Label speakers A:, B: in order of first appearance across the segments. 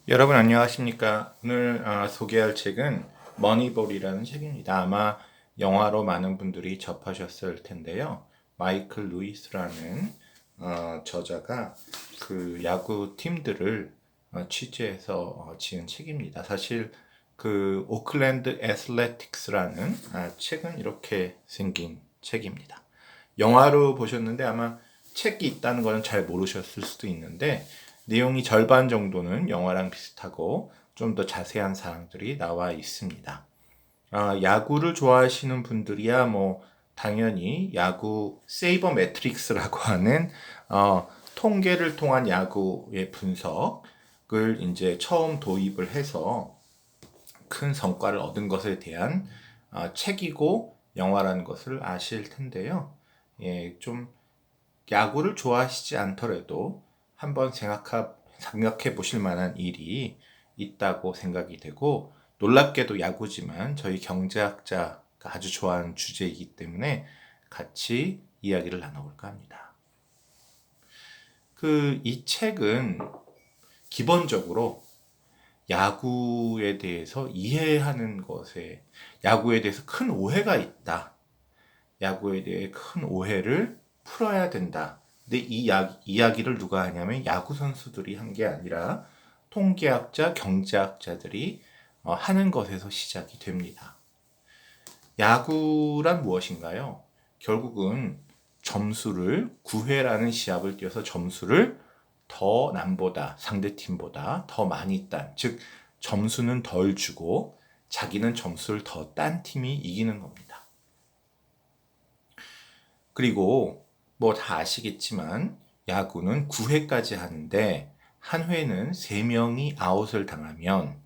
A: 여러분 안녕하십니까? 오늘 소개할 책은 머니볼이라는 책입니다. 아마 영화로 많은 분들이 접하셨을 텐데요. 마이클 루이스라는 저자가 그 야구 팀들을 취재해서 지은 책입니다. 사실 그 오클랜드 애슬레틱스라는 책은 이렇게 생긴 책입니다. 영화로 보셨는데 아마 책이 있다는 거는 잘 모르셨을 수도 있는데 내용이 절반 정도는 영화랑 비슷하고 좀 더 자세한 사항들이 나와 있습니다. 야구를 좋아하시는 분들이야 뭐 당연히 야구 세이버 매트릭스라고 하는 통계를 통한 야구의 분석을 이제 처음 도입을 해서 큰 성과를 얻은 것에 대한 책이고 영화라는 것을 아실 텐데요. 예, 좀 야구를 좋아하시지 않더라도 한번 생각해 보실 만한 일이 있다고 생각이 되고, 놀랍게도 야구지만 저희 경제학자가 아주 좋아하는 주제이기 때문에 같이 이야기를 나눠볼까 합니다. 이 책은 기본적으로 야구에 대해서 이해하는 것에, 야구에 대해서 큰 오해가 있다. 야구에 대해 큰 오해를 풀어야 된다. 근데 이야기를 누가 하냐면 야구 선수들이 한 게 아니라 통계학자, 경제학자들이 하는 것에서 시작이 됩니다. 야구란 무엇인가요? 결국은 점수를 9회라는 시합을 뛰어서 점수를 더 남보다 상대팀보다 더 많이 딴, 즉 점수는 덜 주고 자기는 점수를 더 딴 팀이 이기는 겁니다. 그리고 뭐 다 아시겠지만 야구는 9회까지 하는데 한 회는 3명이 아웃을 당하면,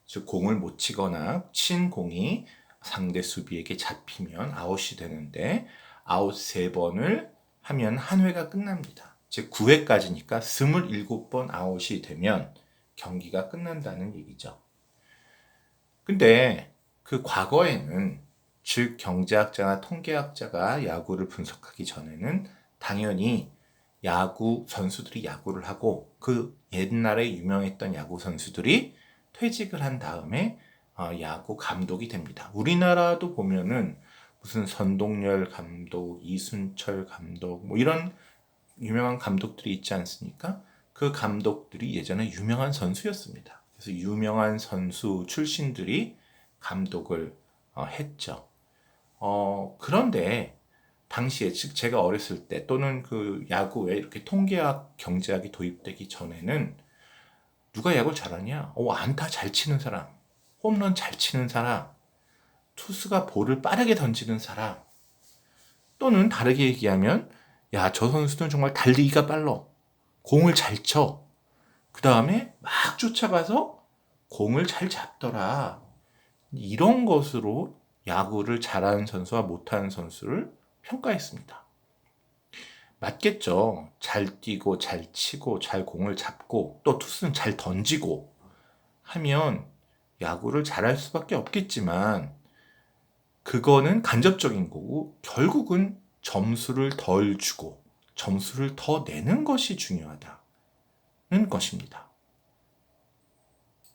A: 즉 공을 못 치거나 친 공이 상대 수비에게 잡히면 아웃이 되는데 아웃 3번을 하면 한 회가 끝납니다. 즉 9회까지니까 27번 아웃이 되면 경기가 끝난다는 얘기죠. 근데 그 과거에는, 즉 경제학자나 통계학자가 야구를 분석하기 전에는 당연히 야구 선수들이 야구를 하고 그 옛날에 유명했던 야구 선수들이 퇴직을 한 다음에 야구 감독이 됩니다. 우리나라도 보면은 무슨 선동열 감독, 이순철 감독 뭐 이런 유명한 감독들이 있지 않습니까? 그 감독들이 예전에 유명한 선수였습니다. 그래서 유명한 선수 출신들이 감독을 했죠. 그런데 당시에, 즉 제가 어렸을 때 또는 그 야구에 이렇게 통계학, 경제학이 도입되기 전에는 누가 야구를 잘하냐? 안타 잘 치는 사람, 홈런 잘 치는 사람, 투수가 볼을 빠르게 던지는 사람, 또는 다르게 얘기하면 야, 저 선수는 정말 달리기가 빨라. 공을 잘 쳐. 그 다음에 막 쫓아가서 공을 잘 잡더라. 이런 것으로 야구를 잘하는 선수와 못하는 선수를 평가했습니다. 맞겠죠. 잘 뛰고, 잘 치고, 잘 공을 잡고, 또 투수는 잘 던지고 하면 야구를 잘할 수밖에 없겠지만, 그거는 간접적인 거고, 결국은 점수를 덜 주고, 점수를 더 내는 것이 중요하다는 것입니다.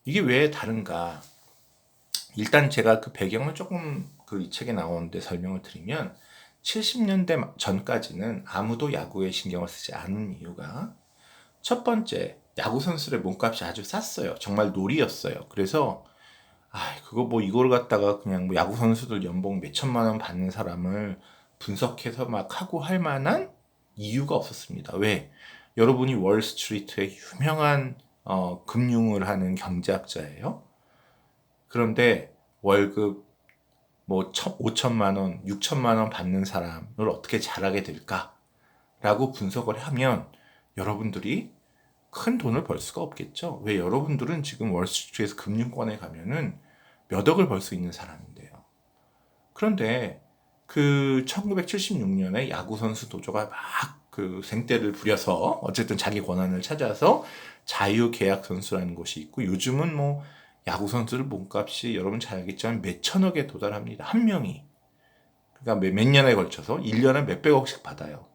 A: 이게 왜 다른가? 일단 제가 그 배경을 조금 이 책에 나오는데 설명을 드리면 70년대 전까지는 아무도 야구에 신경을 쓰지 않은 이유가, 첫 번째, 야구 선수들의 몸값이 아주 쌌어요. 정말 놀이였어요. 그래서 그거 뭐 이걸 갖다가 그냥 뭐 야구 선수들 연봉 몇 천만 원 받는 사람을 분석해서 막 하고 할 만한 이유가 없었습니다. 왜? 여러분이 월스트리트의 유명한 금융을 하는 경제학자예요. 그런데 월급 뭐 5천만 원, 6천만 원 받는 사람을 어떻게 잘하게 될까라고 분석을 하면 여러분들이 큰 돈을 벌 수가 없겠죠. 왜? 여러분들은 지금 월스트리트에서 금융권에 가면은 몇 억을 벌 수 있는 사람인데요. 그런데 그 1976년에 야구 선수 도조가 막 그 생떼를 부려서 어쨌든 자기 권한을 찾아서 자유 계약 선수라는 곳이 있고, 요즘은 뭐 야구 선수들 몸값이 여러분 잘 알겠지만 몇 천억에 도달합니다. 한 명이. 그러니까 몇 년에 걸쳐서 1년에 몇백억씩 받아요.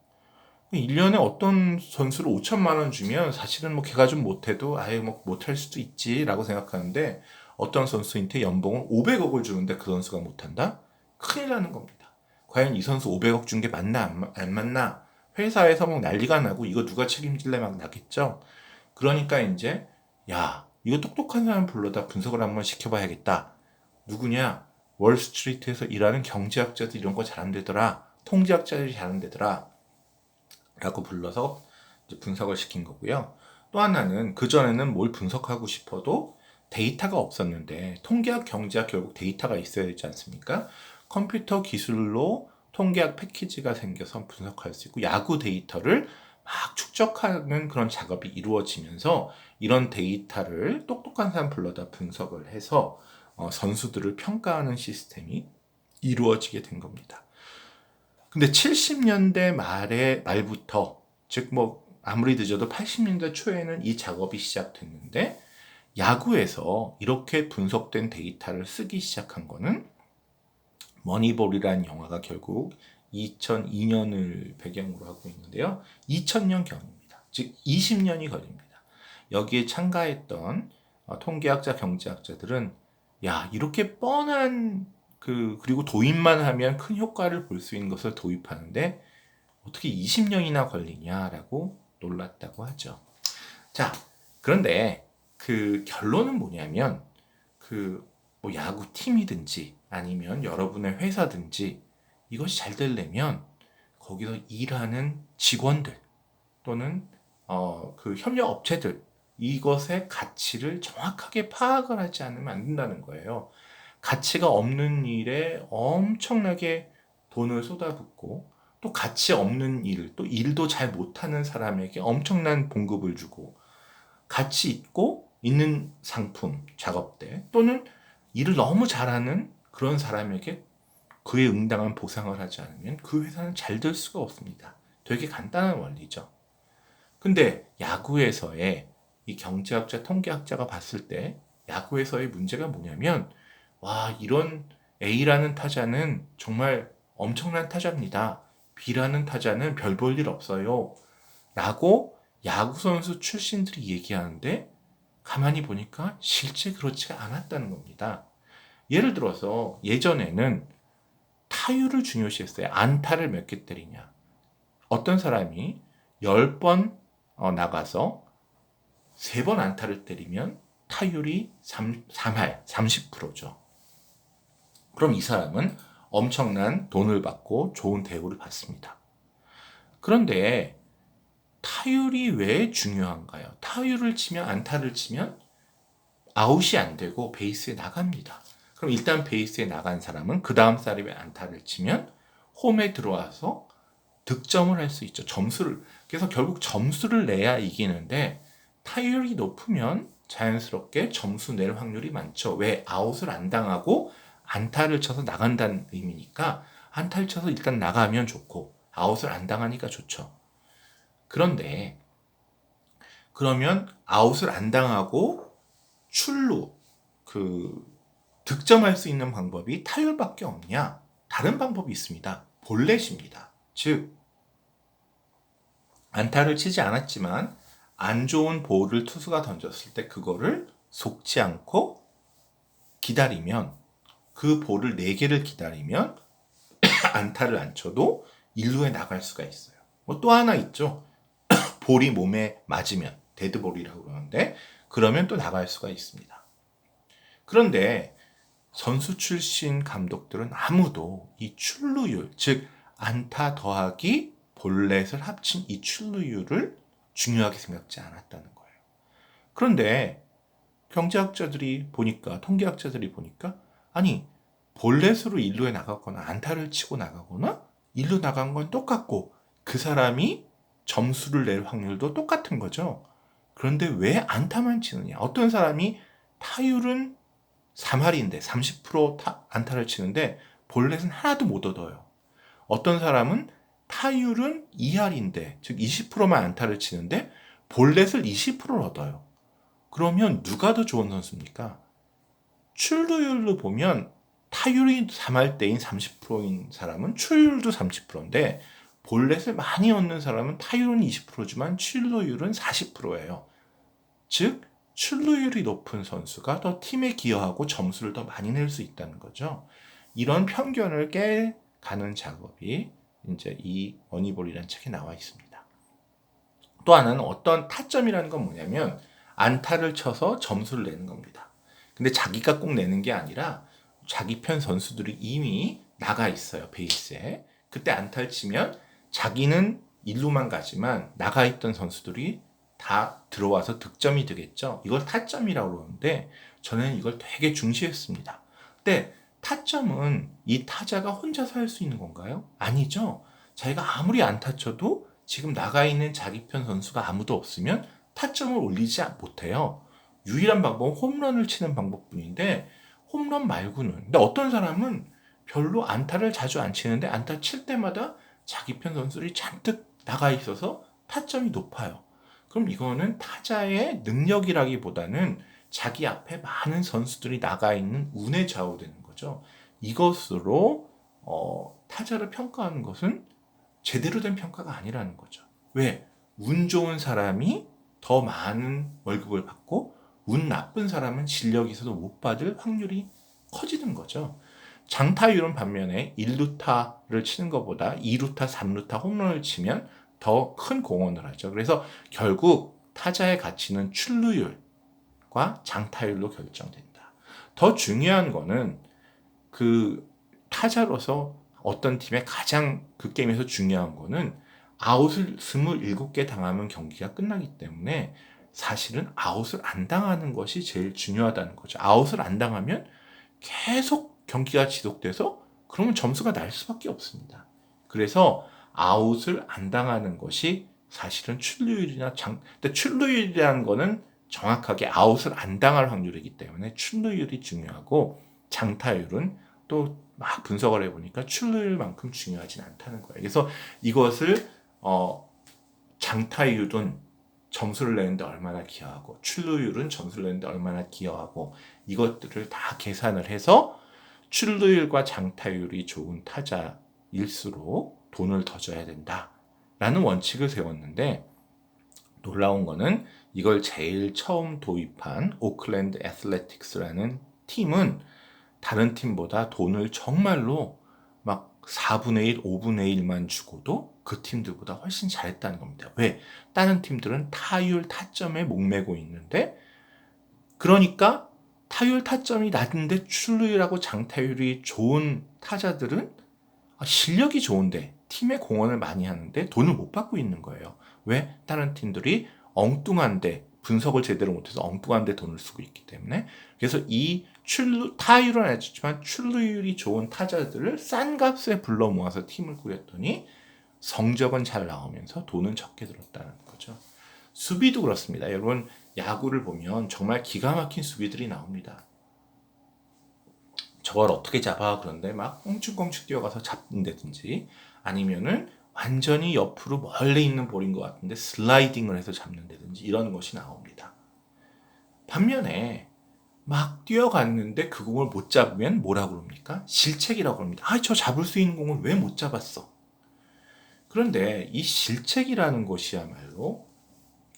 A: 1년에 어떤 선수를 5천만 원 주면 사실은 뭐 걔가 좀 못해도 아예 뭐 못할 수도 있지라고 생각하는데, 어떤 선수한테 연봉을 500억을 주는데 그 선수가 못한다? 큰일 나는 겁니다. 과연 이 선수 500억 준 게 맞나 안 맞나? 회사에서 막 난리가 나고 이거 누가 책임질래 막 나겠죠. 그러니까 이제 야, 이거 똑똑한 사람 불러다 분석을 한번 시켜봐야겠다. 누구냐? 월스트리트에서 일하는 경제학자들 이런 거 잘한대더라. 통계학자들이 잘한대더라. 라고 불러서 이제 분석을 시킨 거고요. 또 하나는 그전에는 뭘 분석하고 싶어도 데이터가 없었는데, 통계학, 경제학 결국 데이터가 있어야 되지 않습니까? 컴퓨터 기술로 통계학 패키지가 생겨서 분석할 수 있고, 야구 데이터를 막 축적하는 그런 작업이 이루어지면서 이런 데이터를 똑똑한 사람 불러다 분석을 해서 선수들을 평가하는 시스템이 이루어지게 된 겁니다. 근데 70년대 말부터, 즉 뭐 아무리 늦어도 80년대 초에는 이 작업이 시작됐는데, 야구에서 이렇게 분석된 데이터를 쓰기 시작한 거는 머니볼이라는 영화가 결국 2002년을 배경으로 하고 있는데요. 2000년경입니다. 즉 20년이 걸립니다. 여기에 참가했던 통계학자, 경제학자들은 야, 이렇게 뻔한 그리고 도입만 하면 큰 효과를 볼 수 있는 것을 도입하는데 어떻게 20년이나 걸리냐라고 놀랐다고 하죠. 자, 그런데 그 결론은 뭐냐면 뭐 야구 팀이든지 아니면 여러분의 회사든지 이것이 잘 되려면 거기서 일하는 직원들 또는 그 협력 업체들, 이것의 가치를 정확하게 파악을 하지 않으면 안 된다는 거예요. 가치가 없는 일에 엄청나게 돈을 쏟아붓고, 또 가치 없는 일, 또 일도 잘 못하는 사람에게 엄청난 봉급을 주고, 가치 있고 있는 상품, 작업대 또는 일을 너무 잘하는 그런 사람에게 그에 응당한 보상을 하지 않으면 그 회사는 잘 될 수가 없습니다. 되게 간단한 원리죠. 근데 야구에서의 이 경제학자, 통계학자가 봤을 때 야구에서의 문제가 뭐냐면, 와, 이런 A라는 타자는 정말 엄청난 타자입니다. B라는 타자는 별 볼 일 없어요. 라고 야구선수 출신들이 얘기하는데, 가만히 보니까 실제 그렇지가 않았다는 겁니다. 예를 들어서 예전에는 타율을 중요시했어요. 안타를 몇 개 때리냐. 어떤 사람이 10번 나가서 3번 안타를 때리면 타율이 3할, 30%죠. 그럼 이 사람은 엄청난 돈을 받고 좋은 대우를 받습니다. 그런데 타율이 왜 중요한가요? 타율을 치면, 안타를 치면 아웃이 안 되고 베이스에 나갑니다. 그럼 일단 베이스에 나간 사람은 그 다음 사람이 안타를 치면 홈에 들어와서 득점을 할 수 있죠. 점수를. 그래서 결국 점수를 내야 이기는데, 타율이 높으면 자연스럽게 점수 낼 확률이 많죠. 왜? 아웃을 안 당하고 안타를 쳐서 나간다는 의미니까 안타를 쳐서 일단 나가면 좋고 아웃을 안 당하니까 좋죠. 그런데 그러면 아웃을 안 당하고 출루, 득점할 수 있는 방법이 타율밖에 없냐? 다른 방법이 있습니다. 볼넷입니다. 즉, 안타를 치지 않았지만 안 좋은 볼을 투수가 던졌을 때 그거를 속지 않고 기다리면, 그 볼을 4개를 기다리면 안타를 안 쳐도 1루에 나갈 수가 있어요. 뭐 또 하나 있죠. 볼이 몸에 맞으면, 데드볼이라고 그러는데, 그러면 또 나갈 수가 있습니다. 그런데 선수 출신 감독들은 아무도 이 출루율, 즉 안타 더하기 볼넷을 합친 이 출루율을 중요하게 생각지 않았다는 거예요. 그런데 경제학자들이 보니까, 통계학자들이 보니까, 아니, 볼넷으로 1루에 나가거나 안타를 치고 나가거나 1루 나간 건 똑같고 그 사람이 점수를 낼 확률도 똑같은 거죠. 그런데 왜 안타만 치느냐? 어떤 사람이 타율은 3할인데 30% 안타를 치는데 볼넷은 하나도 못 얻어요. 어떤 사람은 타율은 2할인데, 즉 20%만 안타를 치는데 볼넷을 20%를 얻어요. 그러면 누가 더 좋은 선수입니까? 출루율로 보면 타율이 3할 때인 30%인 사람은 출루율도 30%인데 볼넷을 많이 얻는 사람은 타율은 20%지만 출루율은 40%예요. 즉 출루율이 높은 선수가 더 팀에 기여하고 점수를 더 많이 낼 수 있다는 거죠. 이런 편견을 깨가는 작업이 이제 이 머니볼이라는 책에 나와 있습니다. 또 하나는 어떤 타점이라는 건 뭐냐면 안타를 쳐서 점수를 내는 겁니다. 근데 자기가 꼭 내는 게 아니라 자기 편 선수들이 이미 나가 있어요, 베이스에. 그때 안타를 치면 자기는 1루만 가지만 나가 있던 선수들이 다 들어와서 득점이 되겠죠. 이걸 타점이라고 그러는데 저는 이걸 되게 중시했습니다. 근데 타점은 이 타자가 혼자서 할 수 있는 건가요? 아니죠. 자기가 아무리 안타 쳐도 지금 나가 있는 자기 편 선수가 아무도 없으면 타점을 올리지 못해요. 유일한 방법은 홈런을 치는 방법뿐인데 홈런 말고는. 근데 어떤 사람은 별로 안타를 자주 안 치는데 안타 칠 때마다 자기 편 선수들이 잔뜩 나가 있어서 타점이 높아요. 그럼 이거는 타자의 능력이라기보다는 자기 앞에 많은 선수들이 나가 있는 운에 좌우되는 거죠. 이것으로 타자를 평가하는 것은 제대로 된 평가가 아니라는 거죠. 왜? 운 좋은 사람이 더 많은 월급을 받고 운 나쁜 사람은 실력이 있어도 못 받을 확률이 커지는 거죠. 장타율은 반면에 1루타를 치는 것보다 2루타, 3루타 홈런을 치면 더 큰 공헌을 하죠. 그래서 결국 타자의 가치는 출루율과 장타율로 결정된다. 더 중요한 거는 그 타자로서 어떤 팀의 가장 그 게임에서 중요한 거는 아웃을 27개 당하면 경기가 끝나기 때문에 사실은 아웃을 안 당하는 것이 제일 중요하다는 거죠. 아웃을 안 당하면 계속 경기가 지속돼서 그러면 점수가 날 수밖에 없습니다. 그래서 아웃을 안 당하는 것이 사실은 출루율이나 근데 출루율이라는 거는 정확하게 아웃을 안 당할 확률이기 때문에 출루율이 중요하고 장타율은 또 막 분석을 해보니까 출루율만큼 중요하진 않다는 거예요. 그래서 이것을 장타율은 점수를 내는데 얼마나 기여하고 출루율은 점수를 내는데 얼마나 기여하고 이것들을 다 계산을 해서 출루율과 장타율이 좋은 타자일수록 돈을 더 줘야 된다라는 원칙을 세웠는데 놀라운 거는 이걸 제일 처음 도입한 오클랜드 애슬레틱스라는 팀은 다른 팀보다 돈을 정말로 막 4분의 1, 5분의 1만 주고도 그 팀들보다 훨씬 잘했다는 겁니다. 왜? 다른 팀들은 타율, 타점에 목매고 있는데 그러니까 타율, 타점이 낮은데 출루율하고 장타율이 좋은 타자들은 실력이 좋은데 팀에 공헌을 많이 하는데 돈을 못 받고 있는 거예요. 왜? 다른 팀들이 엉뚱한데 분석을 제대로 못해서 엉뚱한데 돈을 쓰고 있기 때문에. 그래서 이 타율은 안 좋지만 출루율이 좋은 타자들을 싼 값에 불러 모아서 팀을 꾸렸더니 성적은 잘 나오면서 돈은 적게 들었다는 거죠. 수비도 그렇습니다. 여러분 야구를 보면 정말 기가 막힌 수비들이 나옵니다. 저걸 어떻게 잡아? 그런데 막 꽁충꽁충 뛰어가서 잡는다든지 아니면은 완전히 옆으로 멀리 있는 볼인 것 같은데 슬라이딩을 해서 잡는다든지 이런 것이 나옵니다. 반면에 막 뛰어갔는데 그 공을 못 잡으면 뭐라고 그럽니까? 실책이라고 합니다. 저 잡을 수 있는 공을 왜 못 잡았어? 그런데 이 실책이라는 것이야말로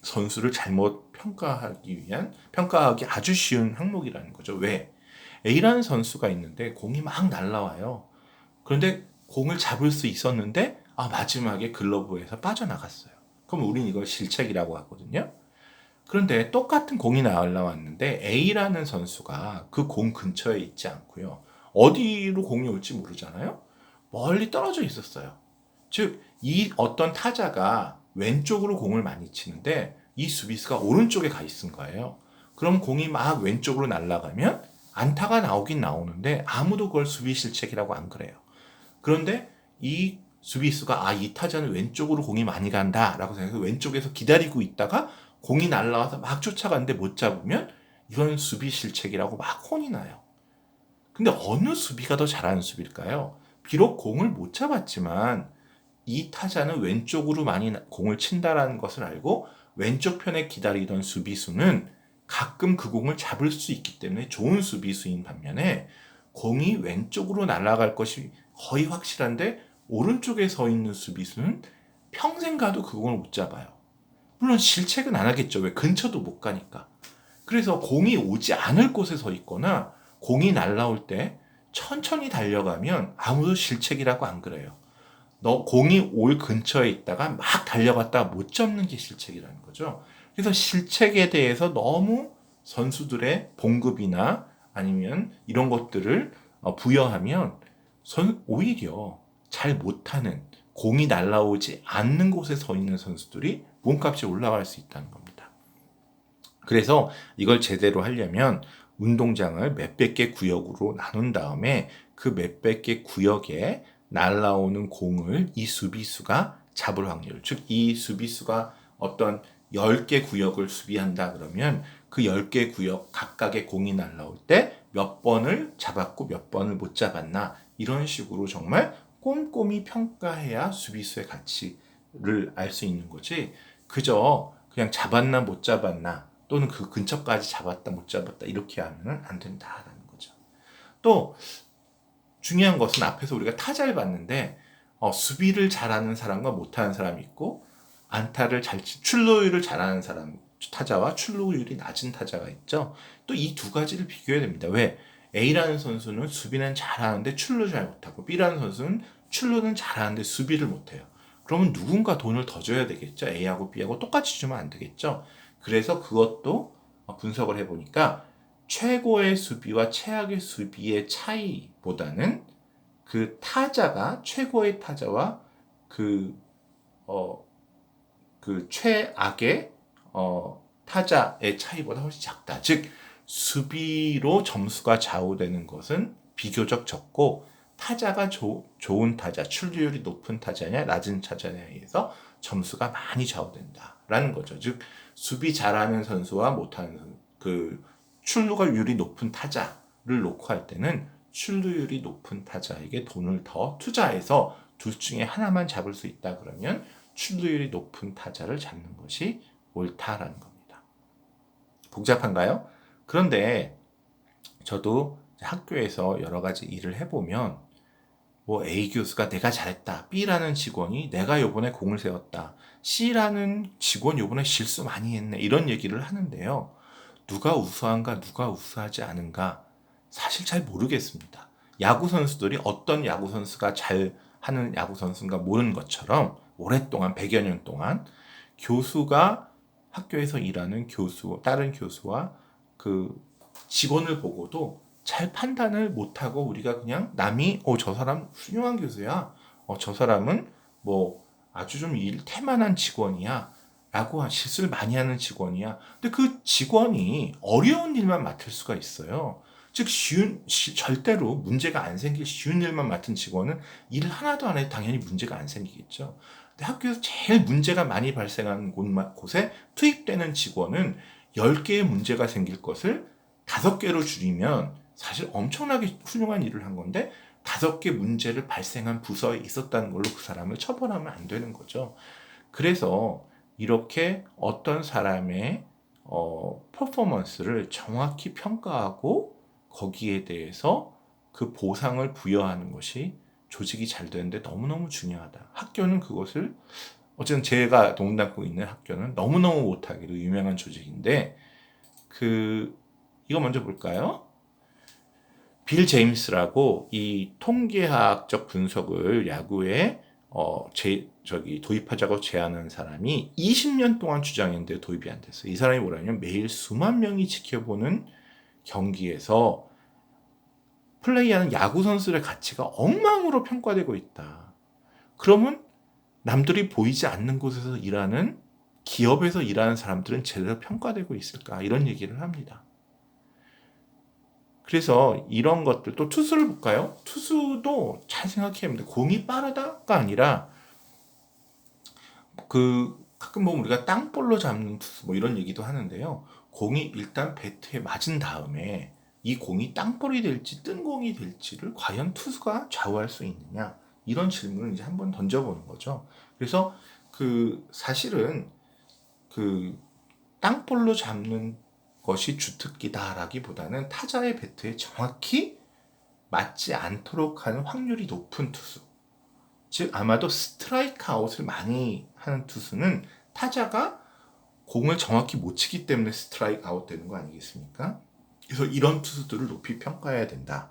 A: 선수를 잘못 평가하기 아주 쉬운 항목이라는 거죠. 왜? A라는 선수가 있는데 공이 막 날라와요. 그런데 공을 잡을 수 있었는데 마지막에 글러브에서 빠져나갔어요. 그럼 우린 이걸 실책이라고 하거든요. 그런데 똑같은 공이 날라왔는데 A라는 선수가 그 공 근처에 있지 않고요. 어디로 공이 올지 모르잖아요. 멀리 떨어져 있었어요. 즉, 이 어떤 타자가 왼쪽으로 공을 많이 치는데 이 수비수가 오른쪽에 가 있은 거예요. 그럼 공이 막 왼쪽으로 날아가면 안타가 나오긴 나오는데 아무도 그걸 수비 실책이라고 안 그래요. 그런데 이 수비수가 이 타자는 왼쪽으로 공이 많이 간다라고 생각해서 왼쪽에서 기다리고 있다가 공이 날아와서 막 쫓아가는데 못 잡으면 이건 수비 실책이라고 막 혼이 나요. 근데 어느 수비가 더 잘하는 수비일까요? 비록 공을 못 잡았지만 이 타자는 왼쪽으로 많이 공을 친다라는 것을 알고 왼쪽 편에 기다리던 수비수는 가끔 그 공을 잡을 수 있기 때문에 좋은 수비수인 반면에 공이 왼쪽으로 날아갈 것이 거의 확실한데 오른쪽에 서 있는 수비수는 평생 가도 그 공을 못 잡아요. 물론 실책은 안 하겠죠. 왜? 근처도 못 가니까. 그래서 공이 오지 않을 곳에 서 있거나 공이 날라올 때 천천히 달려가면 아무도 실책이라고 안 그래요. 너 공이 올 근처에 있다가 막 달려갔다가 못 잡는 게 실책이라는 거죠. 그래서 실책에 대해서 너무 선수들의 봉급이나 아니면 이런 것들을 부여하면 오히려 잘 못하는 공이 날라오지 않는 곳에 서 있는 선수들이 몸값이 올라갈 수 있다는 겁니다. 그래서 이걸 제대로 하려면 운동장을 몇백 개 구역으로 나눈 다음에 그 몇백 개 구역에 날라오는 공을 이 수비수가 잡을 확률, 즉 이 수비수가 어떤 10개 구역을 수비한다 그러면 그 10개 구역 각각의 공이 날라올 때 몇 번을 잡았고 몇 번을 못 잡았나, 이런 식으로 정말 꼼꼼히 평가해야 수비수의 가치를 알 수 있는 거지, 그저 그냥 잡았나 못 잡았나 또는 그 근처까지 잡았다 못 잡았다 이렇게 하면 안 된다라는 거죠. 또 중요한 것은 앞에서 우리가 타자를 봤는데 수비를 잘하는 사람과 못하는 사람이 있고, 안타를 출루율을 잘하는 사람 타자와 출루율이 낮은 타자가 있죠. 또 이 두 가지를 비교해야 됩니다. 왜? A라는 선수는 수비는 잘하는데 출루 잘 못하고, B라는 선수는 출루는 잘하는데 수비를 못해요. 그러면 누군가 돈을 더 줘야 되겠죠. A하고 B하고 똑같이 주면 안 되겠죠. 그래서 그것도 분석을 해보니까 최고의 수비와 최악의 수비의 차이보다는 그 타자가 최고의 타자와 그 최악의 타자의 차이보다 훨씬 작다. 즉 수비로 점수가 좌우되는 것은 비교적 적고, 타자가 좋은 타자, 출루율이 높은 타자냐 낮은 타자냐에 의해서 점수가 많이 좌우된다라는 거죠. 즉 수비 잘하는 선수와 못하는 출루율이 높은 타자를 놓고 할 때는 출루율이 높은 타자에게 돈을 더 투자해서 둘 중에 하나만 잡을 수 있다 그러면 출루율이 높은 타자를 잡는 것이 옳다라는 겁니다. 복잡한가요? 그런데 저도 학교에서 여러 가지 일을 해보면 A 교수가 내가 잘했다, B라는 직원이 내가 요번에 공을 세웠다, C라는 직원 요번에 실수 많이 했네, 이런 얘기를 하는데요. 누가 우수한가 누가 우수하지 않은가 사실 잘 모르겠습니다. 야구 선수들이 어떤 야구 선수가 잘 하는 야구 선수인가 모르는 것처럼 오랫동안 100여 년 동안 교수가 학교에서 일하는 다른 교수와 그 직원을 보고도 잘 판단을 못하고, 우리가 그냥 남이 저 사람 훌륭한 교수야, 저 사람은 아주 좀 태만한 직원이야 라고 실수를 많이 하는 직원이야. 근데 그 직원이 어려운 일만 맡을 수가 있어요. 즉 절대로 문제가 안 생길 쉬운 일만 맡은 직원은 일 하나도 안 해도 당연히 문제가 안 생기겠죠. 근데 학교에서 제일 문제가 많이 발생하는 곳에 투입되는 직원은 10개의 문제가 생길 것을 5개로 줄이면 사실 엄청나게 훌륭한 일을 한 건데, 5개 문제를 발생한 부서에 있었다는 걸로 그 사람을 처벌하면 안 되는 거죠. 그래서 이렇게 어떤 사람의 퍼포먼스를 정확히 평가하고 거기에 대해서 그 보상을 부여하는 것이 조직이 잘 되는데 너무너무 중요하다. 학교는 그것을, 어쨌든 제가 동담고 있는 학교는 너무너무 못하기로 유명한 조직인데, 이거 먼저 볼까요? 빌 제임스라고 이 통계학적 분석을 야구에 도입하자고 제안한 사람이 20년 동안 주장했는데 도입이 안 됐어요. 이 사람이 뭐라냐면 매일 수만 명이 지켜보는 경기에서 플레이하는 야구 선수들의 가치가 엉망으로 평가되고 있다. 그러면 남들이 보이지 않는 곳에서 일하는 기업에서 일하는 사람들은 제대로 평가되고 있을까? 이런 얘기를 합니다. 그래서 이런 것들, 또 투수를 볼까요? 투수도 잘 생각해야 합니다. 공이 빠르다가 아니라 가끔 보면 우리가 땅볼로 잡는 투수 이런 얘기도 하는데요. 공이 일단 배트에 맞은 다음에 이 공이 땅볼이 될지 뜬 공이 될지를 과연 투수가 좌우할 수 있느냐, 이런 질문을 이제 한번 던져보는 거죠. 그래서 사실은 땅볼로 잡는 것이 주특기다라기보다는 타자의 배트에 정확히 맞지 않도록 하는 확률이 높은 투수, 즉 아마도 스트라이크 아웃을 많이 하는 투수는 타자가 공을 정확히 못 치기 때문에 스트라이크 아웃 되는 거 아니겠습니까? 그래서 이런 투수들을 높이 평가해야 된다.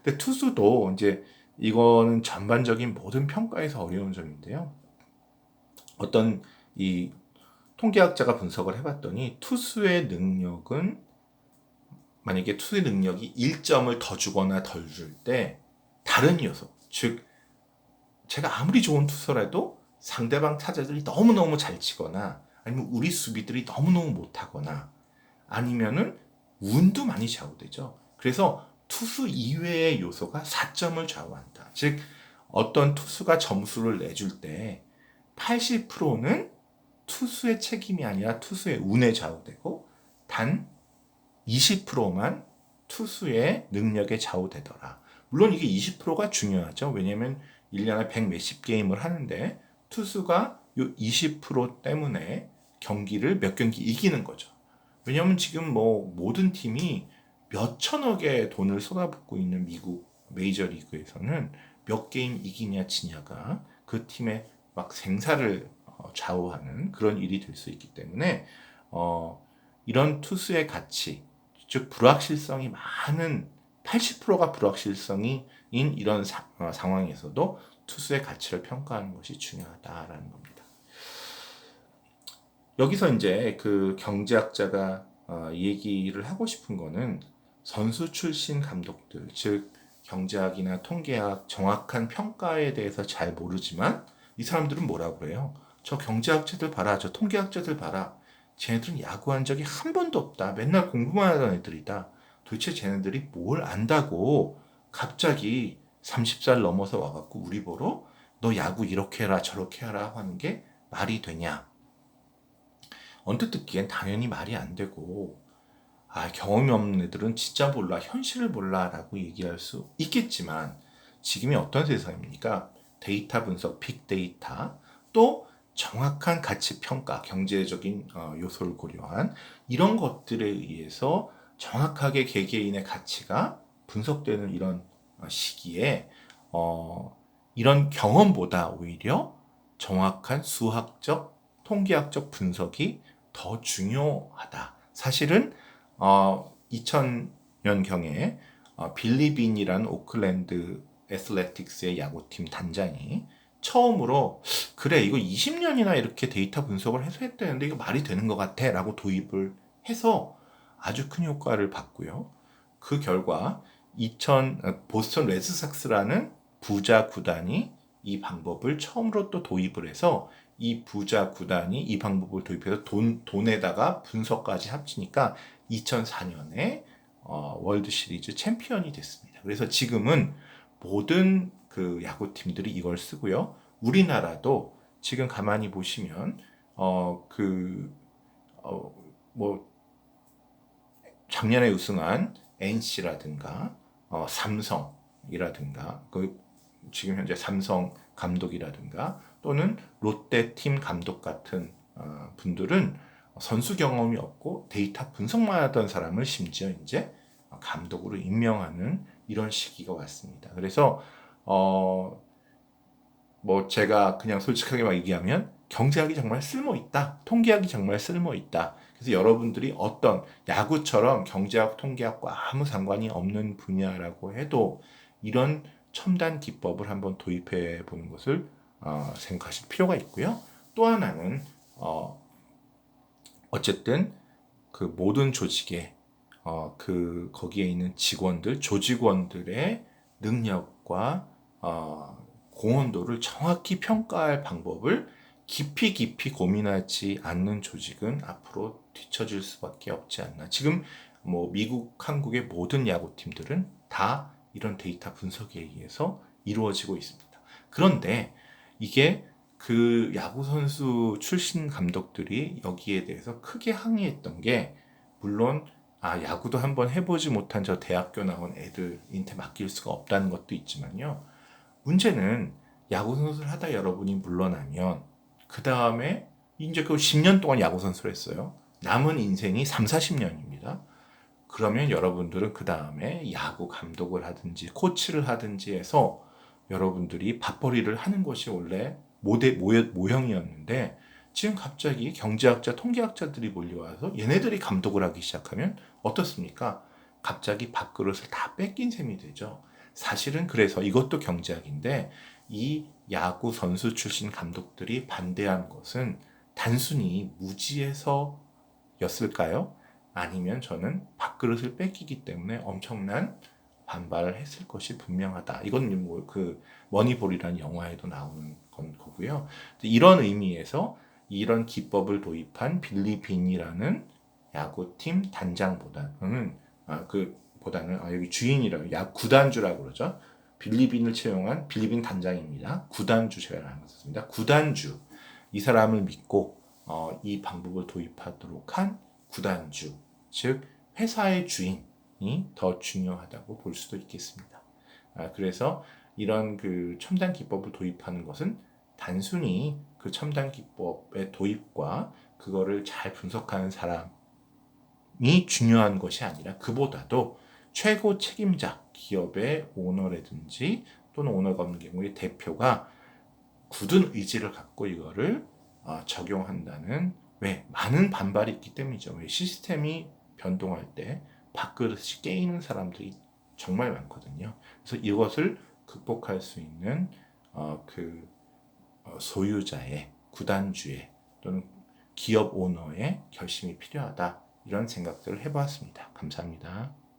A: 근데 투수도 이제 이거는 전반적인 모든 평가에서 어려운 점인데요. 어떤 이 통계학자가 분석을 해봤더니 투수의 능력은 만약에 투수의 능력이 1점을 더 주거나 덜 줄 때 다른 요소, 즉 제가 아무리 좋은 투수라도 상대방 타자들이 너무너무 잘 치거나 아니면 우리 수비들이 너무너무 못하거나 아니면은 운도 많이 좌우되죠. 그래서 투수 이외의 요소가 4점을 좌우한다. 즉 어떤 투수가 점수를 내줄 때 80%는 투수의 책임이 아니라 투수의 운에 좌우되고 단 20%만 투수의 능력에 좌우되더라. 물론 이게 20%가 중요하죠. 왜냐하면 1년에 100 몇십 게임을 하는데 투수가 이 20% 때문에 경기를 몇 경기 이기는 거죠. 왜냐하면 지금 뭐 모든 팀이 몇 천억의 돈을 쏟아붓고 있는 미국 메이저리그에서는 몇 게임 이기냐 지냐가 그 팀의 막 생사를 좌우하는 그런 일이 될 수 있기 때문에 이런 투수의 가치, 즉 불확실성이 많은 80%가 불확실성인 이런 상황에서도 투수의 가치를 평가하는 것이 중요하다라는 겁니다. 여기서 이제 그 경제학자가 얘기를 하고 싶은 거는 선수 출신 감독들, 즉 경제학이나 통계학 정확한 평가에 대해서 잘 모르지만 이 사람들은 뭐라고 그래요? 저 경제학자들 봐라, 저 통계학자들 봐라. 쟤네들은 야구한 적이 한 번도 없다. 맨날 공부만 하던 애들이다. 도대체 쟤네들이 뭘 안다고 갑자기 30살 넘어서 와갖고 우리 보러 너 야구 이렇게 해라 저렇게 해라 하는 게 말이 되냐? 언뜻 듣기엔 당연히 말이 안 되고 경험이 없는 애들은 진짜 몰라, 현실을 몰라 라고 얘기할 수 있겠지만 지금이 어떤 세상입니까? 데이터 분석, 빅데이터, 또 정확한 가치 평가, 경제적인 요소를 고려한 이런 것들에 의해서 정확하게 개개인의 가치가 분석되는 이런 시기에 이런 경험보다 오히려 정확한 수학적, 통계학적 분석이 더 중요하다. 사실은 2000년경에 빌리 빈이라는 오클랜드 애슬레틱스의 야구팀 단장이 처음으로 그래 이거 20년이나 이렇게 데이터 분석을 해서 했다는데 이거 말이 되는 것 같아 라고 도입을 해서 아주 큰 효과를 봤고요. 그 결과 보스턴 레드삭스라는 부자 구단이 이 방법을 처음으로 또 도입을 해서 이 부자 구단이 이 방법을 도입해서 돈에다가 분석까지 합치니까 2004년에 월드 시리즈 챔피언이 됐습니다. 그래서 지금은 모든 그 야구팀들이 이걸 쓰고요. 우리나라도 지금 가만히 보시면 작년에 우승한 NC라든가 삼성이라든가 지금 현재 삼성 감독이라든가 또는 롯데 팀 감독 같은 분들은 선수 경험이 없고 데이터 분석만 하던 사람을 심지어 이제 감독으로 임명하는 이런 시기가 왔습니다. 그래서 제가 그냥 솔직하게 막 얘기하면 경제학이 정말 쓸모 있다, 통계학이 정말 쓸모 있다. 그래서 여러분들이 어떤 야구처럼 경제학, 통계학과 아무 상관이 없는 분야라고 해도 이런 첨단 기법을 한번 도입해 보는 것을 생각하실 필요가 있고요. 또 하나는 어쨌든 그 모든 조직에 거기에 있는 직원들, 조직원들의 능력과 공헌도를 정확히 평가할 방법을 깊이 고민하지 않는 조직은 앞으로 뒤처질 수밖에 없지 않나. 지금 미국, 한국의 모든 야구팀들은 다 이런 데이터 분석에 의해서 이루어지고 있습니다. 그런데 이게 그 야구선수 출신 감독들이 여기에 대해서 크게 항의했던 게 물론 야구도 한번 해보지 못한 저 대학교 나온 애들한테 맡길 수가 없다는 것도 있지만요. 문제는 야구선수를 하다 여러분이 물러나면 그 다음에 이제 그 10년 동안 야구선수를 했어요. 남은 인생이 3, 40년입니다. 그러면 여러분들은 그 다음에 야구 감독을 하든지 코치를 하든지 해서 여러분들이 밥벌이를 하는 것이 원래 모형이었는데 지금 갑자기 경제학자, 통계학자들이 몰려와서 얘네들이 감독을 하기 시작하면 어떻습니까? 갑자기 밥그릇을 다 뺏긴 셈이 되죠. 사실은 그래서 이것도 경제학인데 이 야구 선수 출신 감독들이 반대한 것은 단순히 무지해서였을까요? 아니면 저는 밥그릇을 뺏기기 때문에 엄청난 반발을 했을 것이 분명하다. 이건 그 머니볼이라는 영화에도 나오는 거고요. 이런 의미에서 이런 기법을 도입한 빌리 빈이라는 야구팀 단장보다는 여기 주인이라고 구단주라고 그러죠. 빌리 빈을 채용한 빌리 빈 단장입니다. 구단주 제가 나눴습니다. 구단주 이 사람을 믿고 이 방법을 도입하도록 한 구단주, 즉 회사의 주인이 더 중요하다고 볼 수도 있겠습니다. 그래서 이런 그 첨단 기법을 도입하는 것은 단순히 그 첨단 기법의 도입과 그거를 잘 분석하는 사람이 중요한 것이 아니라 그보다도 최고 책임자, 기업의 오너라든지 또는 오너가 없는 경우에 대표가 굳은 의지를 갖고 이거를 적용한다는 왜 많은 반발이 있기 때문이죠. 왜 시스템이 변동할 때 밥그릇이 깨이는 사람들이 정말 많거든요. 그래서 이것을 극복할 수 있는 소유자의 구단주의 또는 기업 오너의 결심이 필요하다. 이런 생각들을 해보았습니다. 감사합니다.